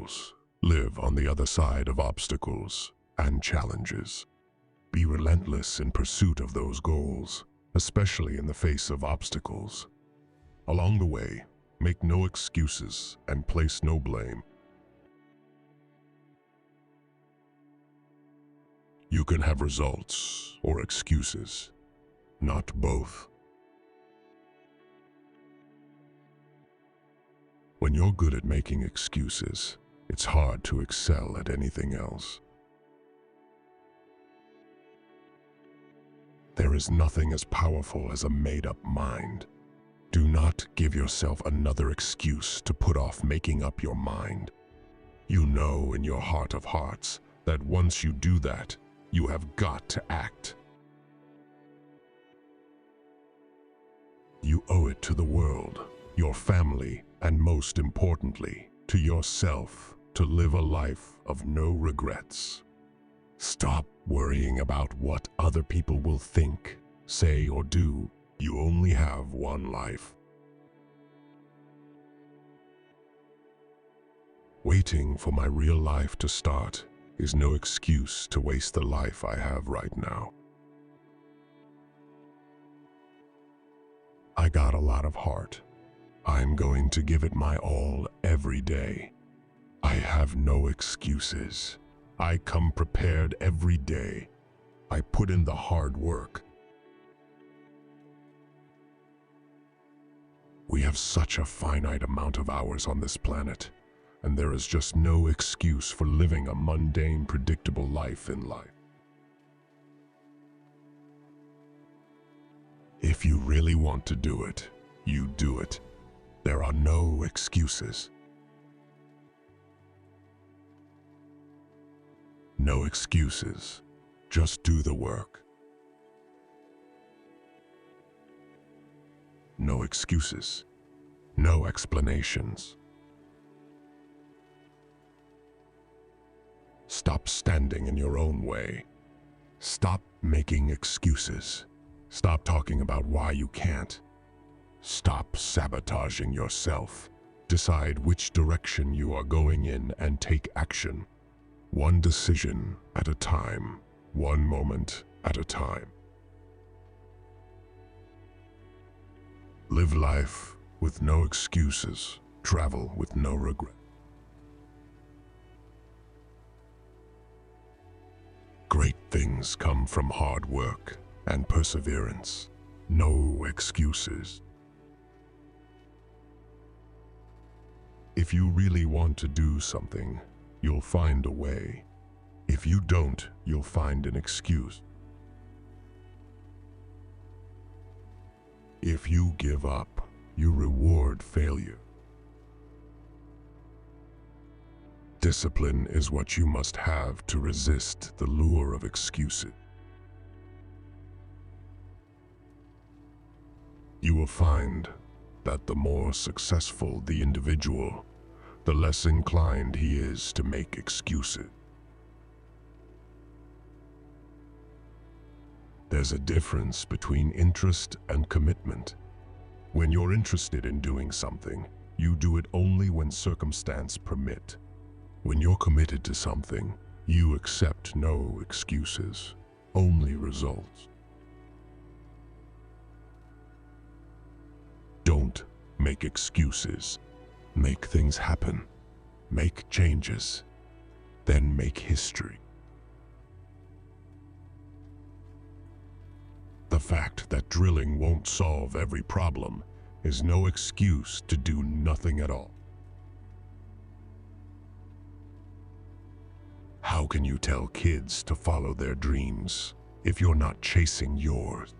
goals. Live on the other side of obstacles and challenges. Be relentless in pursuit of those goals, especially in the face of obstacles. Along the way, make no excuses and place no blame. You can have results or excuses, not both. When you're good at making excuses, it's hard to excel at anything else. There is nothing as powerful as a made-up mind. Do not give yourself another excuse to put off making up your mind. You know in your heart of hearts that once you do that, you have got to act. You owe it to the world, your family, and most importantly, to yourself to live a life of no regrets. Stop worrying about what other people will think, say, or do. You only have one life. Waiting for my real life to start is no excuse to waste the life I have right now. I got a lot of heart. I'm going to give it my all every day. I have no excuses. I come prepared every day. I put in the hard work. We have such a finite amount of hours on this planet, and there is just no excuse for living a mundane, predictable life in life. If you really want to do it, you do it. There are no excuses. No excuses. Just do the work. No excuses. No explanations. Stop standing in your own way. Stop making excuses. Stop talking about why you can't. Stop sabotaging yourself. Decide which direction you are going in and take action. One decision at a time. One moment at a time. Live life with no excuses. Travel with no regret. Great things come from hard work and perseverance. No excuses. If you really want to do something, you'll find a way. If you don't, you'll find an excuse. If you give up, you reward failure. Discipline is what you must have to resist the lure of excuses. You will find that the more successful the individual, the less inclined he is to make excuses. There's a difference between interest and commitment. When you're interested in doing something, you do it only when circumstances permit. When you're committed to something, you accept no excuses, only results. Don't make excuses. Make things happen. Make changes. Then make history. The fact that drilling won't solve every problem is no excuse to do nothing at all. How can you tell kids to follow their dreams if you're not chasing yours?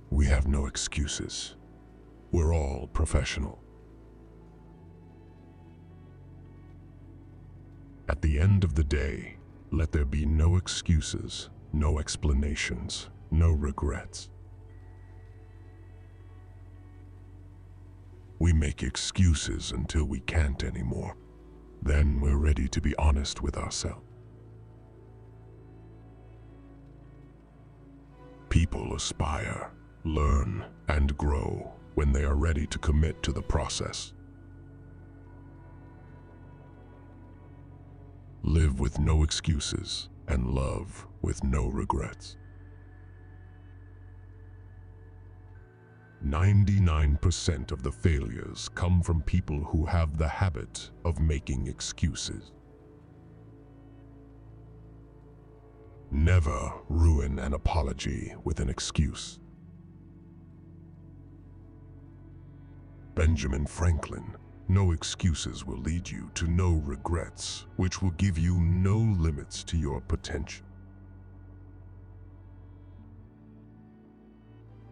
We have no excuses. We're all professional. At the end of the day, let there be no excuses, no explanations, no regrets. We make excuses until we can't anymore. Then we're ready to be honest with ourselves. People aspire, learn, and grow when they are ready to commit to the process. Live with no excuses and love with no regrets. 99% of the failures come from people who have the habit of making excuses. Never ruin an apology with an excuse. Benjamin Franklin, no excuses will lead you to no regrets, which will give you no limits to your potential.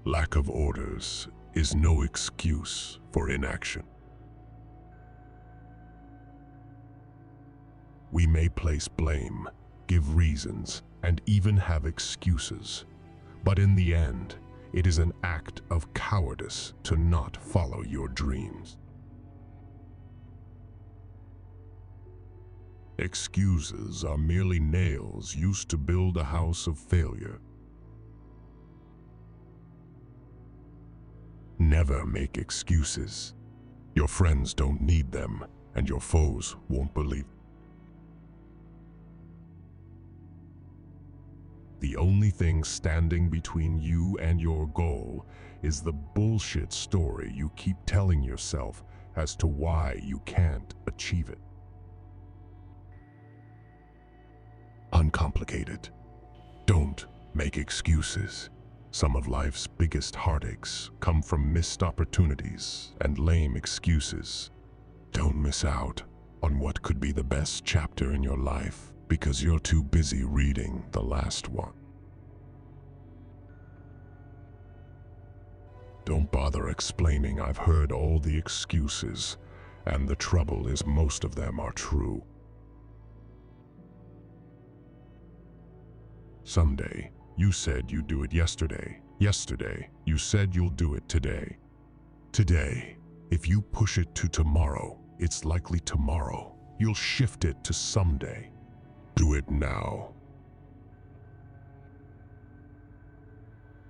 Lack of orders is no excuse for inaction. We may place blame, give reasons, and even have excuses, but in the end, it is an act of cowardice to not follow your dreams. Excuses are merely nails used to build a house of failure. Never make excuses. Your friends don't need them, and your foes won't believe. The only thing standing between you and your goal is the bullshit story you keep telling yourself as to why you can't achieve it. Uncomplicated. Don't make excuses. Some of life's biggest heartaches come from missed opportunities and lame excuses. Don't miss out on what could be the best chapter in your life because you're too busy reading the last one. Don't bother explaining I've heard all the excuses, and the trouble is most of them are true. Someday, you said you'd do it yesterday. Yesterday, you said you'll do it today. Today, if you push it to tomorrow, it's likely tomorrow. You'll shift it to someday. Do it now.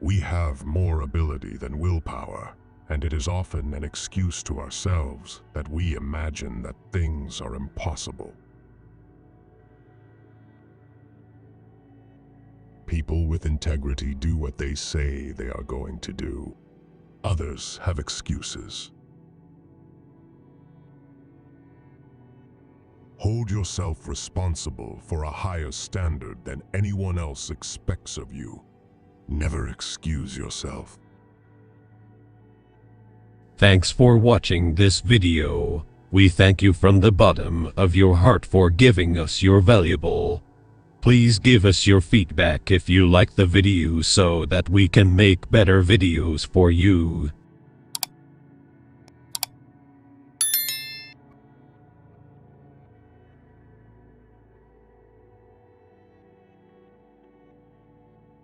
We have more ability than willpower, and it is often an excuse to ourselves that we imagine that things are impossible. People with integrity do what they say they are going to do. Others have excuses. Hold yourself responsible for a higher standard than anyone else expects of you. Never excuse yourself. Thanks for watching this video. We thank you from the bottom of your heart for giving us your valuable. Please give us your feedback if you like the video so that we can make better videos for you.